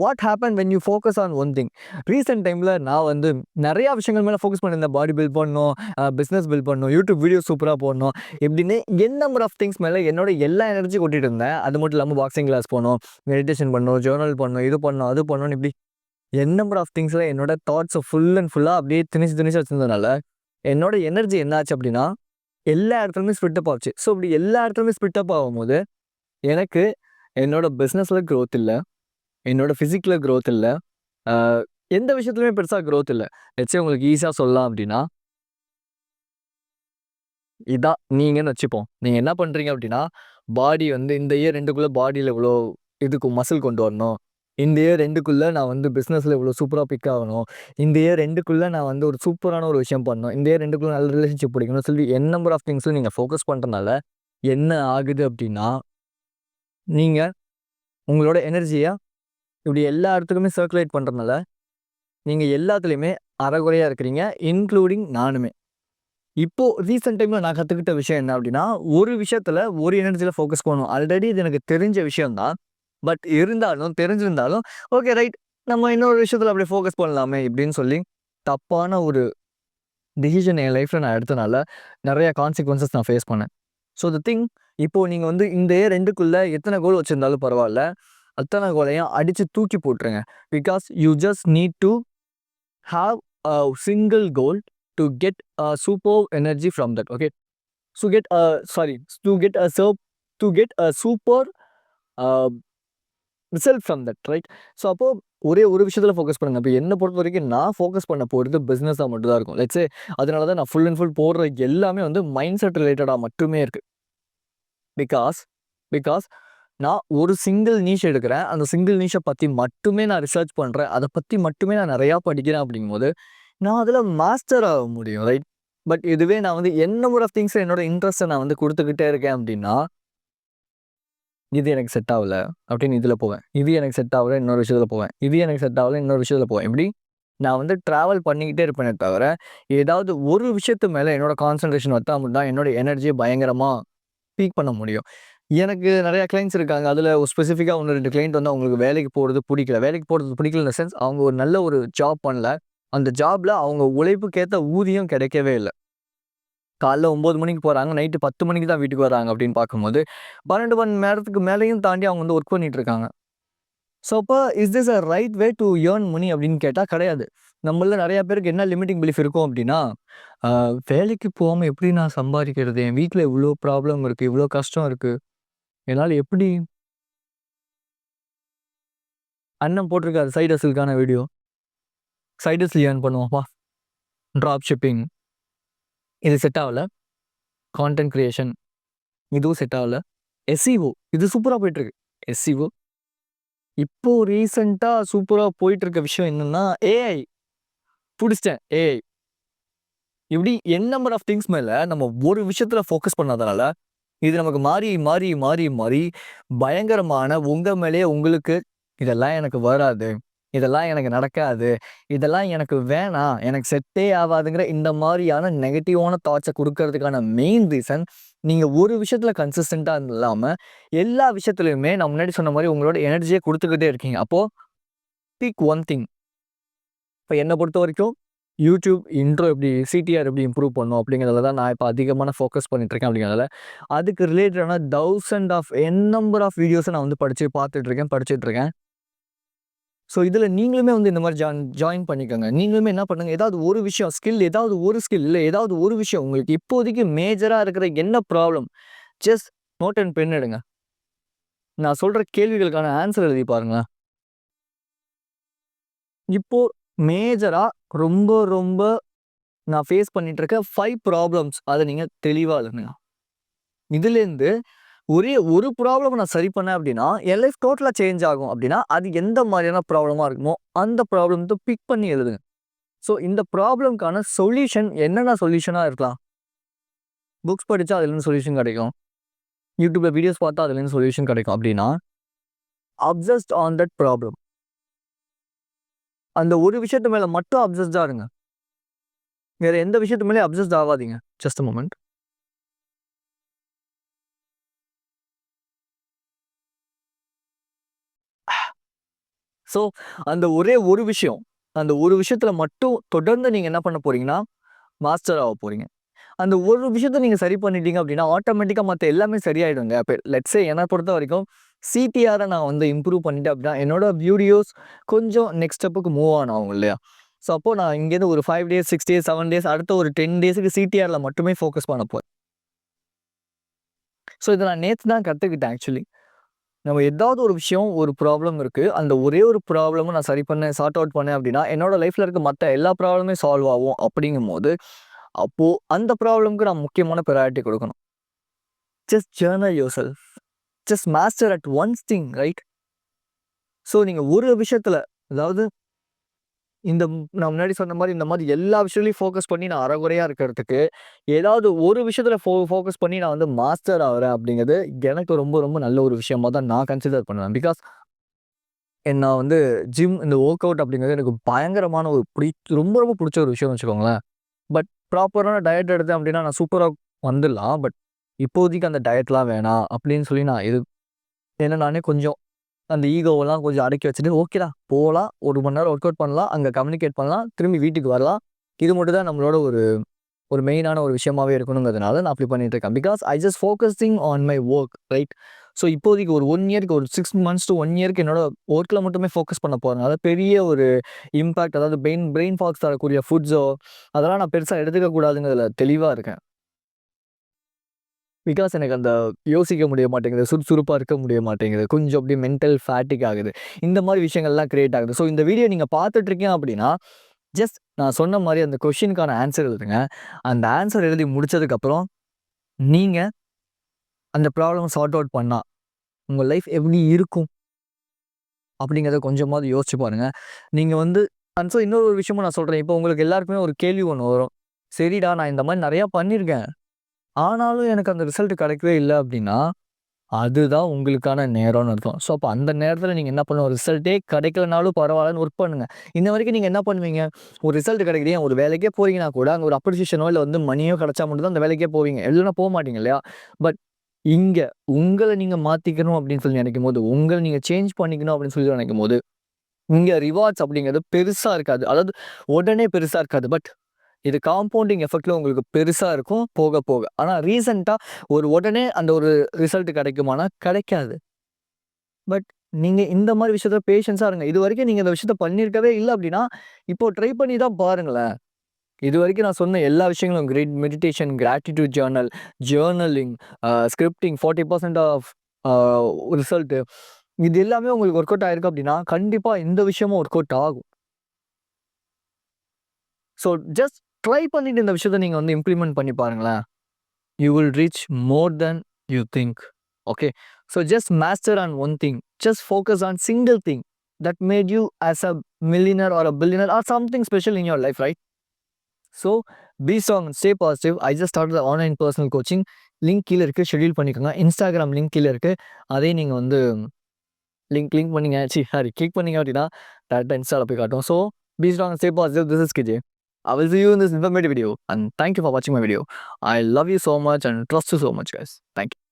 What happen when you focus on one thing. Recent டைமில் நான் வந்து நிறையா விஷயங்கள் மேலே ஃபோக்கஸ் பண்ணியிருந்தேன். பாடி பில்ட் பண்ணணும், பிஸ்னஸ் பில்ட் பண்ணணும், யூடியூப் வீடியோ சூப்பராக போடணும், எப்படின்னு என் நம்பர் ஆஃப் திங்ஸ் மேலே என்னோட எல்லா எனர்ஜி கொட்டிட்டு இருந்தேன். அது மட்டும் இல்லாமல் பாக்ஸிங் கிளாஸ் போகணும், மெடிடேஷன் பண்ணணும், ஜேர்னல் பண்ணணும், இது பண்ணணும், அது பண்ணணும், இப்படி என் நம்பர் ஆஃப் திங்ஸில் என்னோட தாட்ஸை ஃபுல் அண்ட் ஃபுல்லாக அப்படியே திணிச்சு வச்சிருந்ததுனால என்னோட எனர்ஜி என்னாச்சு அப்படின்னா எல்லா இடத்துலையுமே ஸ்பிட் அப் ஆச்சு. ஸோ இப்படி எல்லா இடத்துலையுமே ஸ்பிட் அப் ஆகும்போது எனக்கு என்னோட பிஸ்னஸில் க்ரோத் இல்லை, என்னோட ஃபிசிக்கில் க்ரோத் இல்லை, எந்த விஷயத்துலையுமே பெருசாக க்ரோத் இல்லை. வச்சு உங்களுக்கு ஈஸியாக சொல்லலாம் அப்படின்னா இதான் நீங்கன்னு வச்சுப்போம். நீங்கள் என்ன பண்ணுறீங்க அப்படின்னா பாடி வந்து இந்த இயர் 2க்குள்ளே பாடியில் இவ்வளோ இதுக்கு மசில் கொண்டு வரணும், இந்த இயர் 2க்குள்ளே நான் வந்து பிஸ்னஸில் இவ்வளோ சூப்பராக பிக் ஆகணும், இந்த இயர் 2க்குள்ளே நான் வந்து ஒரு சூப்பரான ஒரு விஷயம் பண்ணணும், இந்த இயர் 2க்குள்ளே நல்ல ரிலேஷன்ஷிப் பிடிக்கணும் சொல்லி என் நம்பர் ஆஃப் திங்ஸில் நீங்கள் ஃபோக்கஸ் பண்ணுறதுனால என்ன ஆகுது அப்படின்னா நீங்கள் உங்களோட எனர்ஜியை இப்படி எல்லா இடத்துக்குமே சர்க்குலேட் பண்ணுறதுனால நீங்கள் எல்லாத்துலேயுமே அறகுறையாக இருக்கிறீங்க, இன்க்ளூடிங் நானுமே. இப்போது ரீசெண்ட் டைமில் நான் கற்றுக்கிட்ட விஷயம் என்ன அப்படின்னா ஒரு விஷயத்தில் ஒரு எனர்ஜியில் ஃபோக்கஸ் பண்ணணும். ஆல்ரெடி இது எனக்கு தெரிஞ்ச விஷயம்தான். பட் தெரிஞ்சிருந்தாலும் ஓகே ரைட், நம்ம இன்னொரு விஷயத்தில் அப்படியே ஃபோக்கஸ் பண்ணலாமே இப்படின்னு சொல்லி தப்பான ஒரு டிசிஷன் என் லைஃப்பில் நான் எடுத்தனால நிறையா கான்சிக்வன்சஸ் நான் ஃபேஸ் பண்ணேன். ஸோ த திங், இப்போது நீங்கள் வந்து இந்த இயர் 2க்குள்ளே எத்தனை கோல் வச்சுருந்தாலும் பரவாயில்ல, அத்தனை கோலையும் அடித்து தூக்கி போட்டுருங்க. Because you just need to have a single goal to get a super energy from that. Okay, so to get a super result from that, right? So அப்போது ஒரே ஒரு விஷயத்தில் ஃபோக்கஸ் பண்ணுங்கள். இப்போ என்னை பொறுத்த வரைக்கும் நான் ஃபோக்கஸ் பண்ண போகிறது பிஸ்னஸாக மட்டும் தான் இருக்கும். லெட்ஸே அதனால தான் நான் ஃபுல் அண்ட் ஃபுல் போடுற எல்லாமே வந்து மைண்ட் செட் ரிலேட்டடாக மட்டுமே இருக்குது. பிகாஸ் நான் ஒரு சிங்கிள் நீஷ் எடுக்கிறேன், அந்த சிங்கிள் நீஷை பற்றி மட்டுமே நான் ரிசர்ச் பண்ணுறேன், அதை பற்றி மட்டுமே நான் நிறையா படிக்கிறேன். அப்படிங்கும்போது நான் அதில் மாஸ்டர் ஆக முடியும், ரைட்? பட் இதுவே நான் வந்து என் நம்பர் ஆஃப் திங்ஸை என்னோட இன்ட்ரெஸ்ட்டை நான் வந்து கொடுத்துக்கிட்டே இருக்கேன் அப்படின்னா இது எனக்கு செட் ஆகலை அப்படின்னு இதில் போவேன், இது எனக்கு செட் ஆகலை இன்னொரு விஷயத்தில் போவேன், இது எனக்கு செட் ஆகலை இன்னொரு விஷயத்தில் போவேன். இப்படி நான் வந்து ட்ராவல் பண்ணிக்கிட்டே இருப்பேனே தவிர ஏதாவது ஒரு விஷயத்து மேலே என்னோட கான்சன்ட்ரேஷன் வச்சா மட்டும் தான் என்னோட எனர்ஜியை பயங்கரமாக பீக் பண்ண முடியும். எனக்கு நிறையா கிளைண்ட்ஸ் இருக்காங்க. அதில் ஸ்பெசிஃபிக்காக 1-2 கிளைண்ட் வந்து அவங்களுக்கு வேலைக்கு போகிறது பிடிக்கல இந்த சென்ஸ் அவங்க ஒரு நல்ல ஒரு ஜாப் பண்ணல, அந்த ஜாபில் அவங்க உழைப்புக்கேற்ற ஊதியம் கிடைக்கவே இல்லை. காலைல 9 மணிக்கு போகிறாங்க, நைட்டு 10 மணிக்கு தான் வீட்டுக்கு வராங்க. அப்படின்னு பார்க்கும்போது 12 மணி நேரத்துக்கு மேலேயும் தாண்டி அவங்க வந்து ஒர்க் பண்ணிட்டு இருக்காங்க. ஸோ அப்போ is this a right way to earn money அப்படின்னு கேட்டால் கிடையாது. நம்மள நிறையா பேருக்கு என்ன லிமிட்டிங் பிலீஃப் இருக்கும் அப்படின்னா வேலைக்கு போகாமல் எப்படி நான் சம்பாதிக்கிறது, என் வீட்டில் இவ்வளோ ப்ராப்ளம் இருக்குது, இவ்வளோ கஷ்டம் இருக்குது, என்னால் எப்படி அண்ணன் போட்டிருக்காரு சைட் ஹஸ்லுக்கான வீடியோ, சைட் ஹஸ்ல் ஏர்ன் பண்ணுவோம்ப்பா, ட்ராப் ஷிப்பிங், இது செட் ஆகலை. கான்டென்ட் கிரியேஷன் இதுவும் செட் ஆகலை. எஸ்இஓ இது சூப்பராக போயிட்டுருக்கு. எஸ்இஓ இப்போது ரீசெண்டாக சூப்பராக போயிட்டுருக்க விஷயம் என்னென்னா ஏஐ. பிடிச்சிட்டேன் ஏஐ. இப்படி என் நம்பர் ஆஃப் திங்ஸ் மேலே நம்ம ஒரு விஷயத்தில் ஃபோக்கஸ் பண்ணாதனால இது நமக்கு மாறி மாறி மாறி மாறி பயங்கரமான உங்கள் மேலேயே உங்களுக்கு இதெல்லாம் எனக்கு வராது, இதெல்லாம் எனக்கு நடக்காது, இதெல்லாம் எனக்கு வேணாம், எனக்கு செட்டே ஆகாதுங்கிற இந்த மாதிரியான நெகட்டிவான தாட்ஸை கொடுக்கறதுக்கான மெயின் ரீசன் நீங்கள் ஒரு விஷயத்தில் கன்சிஸ்டண்ட்டாக இல்லாமல் எல்லா விஷயத்துலையுமே நான் முன்னாடி சொன்ன மாதிரி உங்களோட எனர்ஜியை கொடுத்துக்கிட்டே இருக்கீங்க. அப்போது பிக் ஒன் திங். இப்போ என்னை பொறுத்த வரைக்கும் யூடியூப் இன்ட்ரோ எப்படி சிடிஆர் எப்படி இம்ப்ரூவ் பண்ணும் அப்படிங்கிறதுல தான் நான் இப்போ அதிகமான ஃபோக்கஸ் பண்ணிட்டுருக்கேன். அப்படிங்கிறதுல அதுக்கு ரிலேட்டடான 1000 ஆஃப் என் நம்பர் ஆஃப் வீடியோஸை நான் வந்து படிச்சுட்ருக்கேன். ஸோ இதில் நீங்களுமே வந்து இந்த மாதிரி ஜாயின் பண்ணிக்கோங்க. நீங்களுமே என்ன பண்ணுங்கள், ஏதாவது ஒரு விஷயம் இல்லை ஏதாவது ஒரு விஷயம் உங்களுக்கு இப்போதைக்கு மேஜராக இருக்கிற என்ன problem, just note and pen எடுங்க. நான் சொல்கிற கேள்விகளுக்கான ஆன்சர் எழுதி பாருங்களேன். இப்போது மேஜராக ரொம்ப ரொம்ப நான் ஃபேஸ் பண்ணிட்டு இருக்க 5 ப்ராப்ளம்ஸ் அதை நீங்கள் தெளிவாக எழுதுங்க. இதுலேருந்து ஒரே ஒரு ப்ராப்ளம் நான் சரி பண்ணேன் அப்படின்னா என் லைஃப் டோட்டலாக சேஞ்ச் ஆகும். அப்படின்னா அது எந்த மாதிரியான ப்ராப்ளமாக இருக்குமோ அந்த ப்ராப்ளத்தை பிக் பண்ணி எழுதுங்க. ஸோ இந்த ப்ராப்ளம்க்கான சொல்யூஷன் என்னென்ன சொல்யூஷனாக இருக்கலாம், புக்ஸ் படித்தா அதுலேருந்து சொல்யூஷன் கிடைக்கும், யூடியூப்பில் வீடியோஸ் பார்த்தா அதுலேருந்து சொல்யூஷன் கிடைக்கும். அப்படின்னா அப்சஸ்ட் ஆன் தட் ப்ராப்ளம். அந்த ஒரு விஷயத்து மேலே மட்டும் அப்சஸ்டாக இருங்க, வேறு எந்த விஷயத்து மேலே அப்சஸ்ட் ஆகாதீங்க. Just a moment. ஸோ அந்த ஒரே ஒரு விஷயம், அந்த ஒரு விஷயத்துல மட்டும் தொடர்ந்து நீங்க என்ன பண்ண போறீங்கன்னா, மாஸ்டர் ஆக போறீங்க. அந்த ஒரு விஷயத்த நீங்க சரி பண்ணிட்டீங்க அப்படின்னா, ஆட்டோமேட்டிக்கா மத்த எல்லாமே சரியாயிடுங்க. இப்ப லெட்ஸ் சே என்ன பொறுத்தவரைக்கும் சிடிஆர நான் வந்து இம்ப்ரூவ் பண்ணிட்டேன் அப்படின்னா, என்னோட வீடியோஸ் கொஞ்சம் நெக்ஸ்ட் ஸ்டெப்புக்கு மூவ் ஆன் ஆகும் இல்லையா? ஸோ அப்போ நான் இங்கேருந்து ஒரு 5 டேஸ், 6 டேஸ், 7 டேஸ் அடுத்த ஒரு 10 டேஸ்க்கு சிடிஆர்ல மட்டுமே ஃபோக்கஸ் பண்ண போறேன். ஸோ இத நான் நேத்து தான் கத்துக்கிட்டேன் ஆக்சுவலி. நம்ம ஏதாவது ஒரு விஷயம், ஒரு ப்ராப்ளம் இருக்கு. அந்த ஒரே ஒரு ப்ராப்ளம நான் சரி பண்ணேன், சார்ட் அவுட் பண்ணேன் அப்படின்னா, என்னோட லைஃப்ல இருக்க மத்த எல்லா ப்ராப்ளமே சால்வ் ஆகும் அப்படிங்கும்போது, அப்போ அந்த ப்ராப்ளம்க்கு நான் முக்கியமான பிரையாரிட்டி குடுக்கணும். Just journal yourself. Just master at once thing right? So நீங்க ஒரு விஷயத்துல அதாவது நான் முன்னாடி சொன்ன மாரி இந்த மாரி எல்லா விஷயத்துலயும் ஃபோக்கஸ் பண்ணி நான் அரைகுறையா இருக்கிறதுக்கு, ஏதாவது ஒரு விஷயத்துல ஃபோக்கஸ் பண்ணி நான் வந்து மாஸ்டர் ஆகுறேன் அப்படிங்கிறது எனக்கு ரொம்ப ரொம்ப நல்ல ஒரு விஷயமா தான் நான் கன்சிடர் பண்ணுவேன். பிகாஸ் நான் வந்து இந்த வொர்க் அவுட் அப்படிங்கிறது எனக்கு பயங்கரமான ஒரு ரொம்ப ரொம்ப புடிச்ச ஒரு விஷயம்னு வச்சுக்கோங்களேன். பட் ப்ராப்பரான டயட் எடுத்தேன் அப்படின்னா நான் சூப்பரா வந்துடலாம். பட் இப்போதைக்கு அந்த டயட்லாம் வேணாம் அப்படின்னு சொல்லி நான் ஏன்னா நானே கொஞ்சம் அந்த ஈகோவெல்லாம் கொஞ்சம் அடக்கி வச்சுட்டு, ஓகேடா போலாம். 1 மணி நேரம் ஒர்க் அவுட் பண்ணலாம். அங்க கம்யூனிகேட் பண்ணலாம். திரும்பி வீட்டுக்கு வரலாம். இது மட்டும் தான் நம்மளோட ஒரு ஒரு மெயினான ஒரு விஷயமாவே இருக்கணுங்கிறதுனால நான் அப்படி பண்ணிட்டு இருக்கேன். Because I just focusing on my work right? So இப்போதைக்கு ஒரு 1 இயர்க்கு ஒரு 6 மந்த்ஸ் டூ 1 இயர்க்கு என்னோட வொர்க்ல மட்டுமே ஃபோக்கஸ் பண்ண போறேன். அதாவது பெரிய ஒரு இம்பாக்ட் அதாவது பிரெயின் ஃபாக்ஸ் தரக்கூடிய ஃபுட்ஸோ அதெல்லாம் நான் பெருசா எடுத்துக்க கூடாதுங்கிறதுல தெளிவா இருக்கேன். பிகாஸ் எனக்கு அந்த யோசிக்க முடிய மாட்டேங்குது. சுறுசுறுப்பா இருக்க முடிய மாட்டேங்குது. கொஞ்சம் அப்படியே மென்டல் ஃபேட்டிக் ஆகுது. இந்த மாரி விஷயங்கள்லாம் கிரியேட் ஆகுது. ஸோ இந்த வீடியோ நீங்க பார்த்துட்டு இருக்கீங்க அப்படின்னா, ஜஸ்ட் நான் சொன்ன மாரி அந்த கொஸ்டினுக்கான ஆன்ஸர் எழுதுங்க. அந்த ஆன்ஸர் எழுதி முடிச்சதுக்கப்புறம், நீங்க அந்த ப்ராப்ளம சார்ட் அவுட் பண்ணா, உங்க லைஃப் எப்படி இருக்கும்? அப்படிங்கிறத கொஞ்சமாவது யோசிச்சு பாருங்க. நீங்க வந்து ஸோ இன்னொரு ஒரு விஷயமும் நான் சொல்றேன். இப்போ உங்களுக்கு எல்லாருக்குமே ஒரு கேள்வி ஒண்ணு வரும். சரிடா நான் இந்த மாரி நெறையா பண்ணியிருக்கேன். ஆனாலும் எனக்கு அந்த ரிசல்ட் கிடைக்கவே இல்ல அப்படின்னா அதுதான் உங்களுக்கான நேரம்னு அர்த்தம். ஸோ, அப்ப அந்த நேரத்தில நீங்க என்ன பண்ணணும், ரிசல்ட்டே கிடைக்கலனாலும் பரவாயில்லன்னு ஒர்க் பண்ணுங்க. இன்ன வரைக்கும் நீங்க என்ன பண்ணுவீங்க, ஒரு ரிசல்ட் கிடைக்குது, ஏன் ஒரு வேலைக்கே போறீங்கன்னா கூட, அங்க ஒரு அப்ரிசியேஷனோ இல்ல வந்து மணியோ கிடைச்சா மட்டும் தான் அந்த வேலைக்கே போவீங்க. இல்லன்னா மாட்டீங்க இல்லையா? பட் இங்க உங்கள நீங்க மாத்திக்கணும் அப்படின்னு சொல்லி நினைக்கும்போது, உங்கள நீங்க சேஞ்ச் பண்ணிக்கணும் அப்படின்னு சொல்லி நினைக்கும்போது, இங்க ரிவார்ட்ஸ் அப்படிங்கிறது பெருசா இருக்காது. அதாவது உடனே பெருசா இருக்காது. பட் இது காம்பவுண்டிங் எஃபெக்ட்ல உங்களுக்கு பெருசா இருக்கும் போக, போக. ஆனா ரீசென்ட்டா உடனே அந்த ஒரு ரிசல்ட் கிடைக்குமானா, கிடைக்காது. பட் நீங்க இந்த மாரி விஷயத்துல பேஷன்ஸா இருங்க. இதுவரைக்கும் நீங்க இந்த விஷயத்த பண்ணியிருக்கவே இல்ல அப்டின்னா, இப்போ ட்ரை பண்ணி தான் பாருங்களேன். இதுவரைக்கும் நான் சொன்ன எல்லா விஷயங்களும் meditation, gratitude journal, journaling, scripting 40% of a result இது எல்லாமே உங்களுக்கு ஒர்க் அவுட் ஆயிருக்கு அப்டின்னா, கண்டிப்பா இந்த விஷயமும் ஒர்க் அவுட் ஆகும். ஸோ ஜஸ்ட் ட்ரை பண்ணிட்டு இந்த விஷயத்த நீங்க வந்து இம்ப்ளிமெண்ட் பண்ணி பாருங்களேன். You will reach more than you think. Okay. So just master on one thing. Just focus on single thing that made you as a millionaire or a billionaire or something special in your life, right? So be strong and stay positive. I just started the online personal coaching. Link கீழ இருக்கு. Schedule பண்ணிக்கோங்க. Instagram link கீழ இருக்கு. அதையும் நீங்க வந்து link பண்ணீங்க. Click பண்ணீங்க அப்படின்னா டேரக்ட்டா இன்ஸ்டால போய் காட்டும். So be strong and stay positive. This is KJ. I will see you in this informative video and thank you for watching my video. I love you so much and trust you so much guys. Thank you.